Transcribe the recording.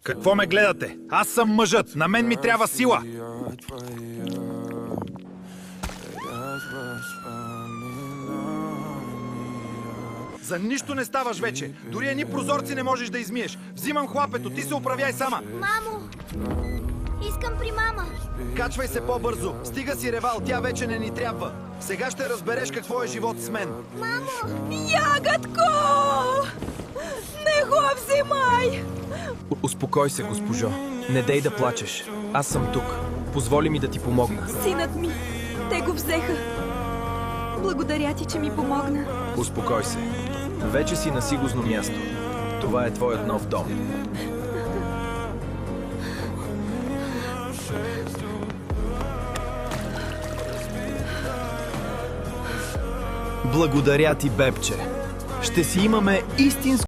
Какво ме гледате? Аз съм мъжът, на мен ми трябва сила. За нищо не ставаш вече. Дори едни прозорци не можеш да измиеш. Взимам хлапето, ти се управяй сама. Мамо! Искам при мама. Качвай се по-бързо. Стига си ревал, тя вече не ни трябва. Сега ще разбереш какво е живот с мен. Мамо! Ягъдко! Не го взимай! Успокой се, госпожо. Не дей да плачеш. Аз съм тук. Позволи ми да ти помогна. Синът ми! Те го взеха. Благодаря ти, че ми помогна. Успокой се. Вече си на сигурно място. Това е твоят нов дом. Благодаря ти, бебче. Ще си имаме истинско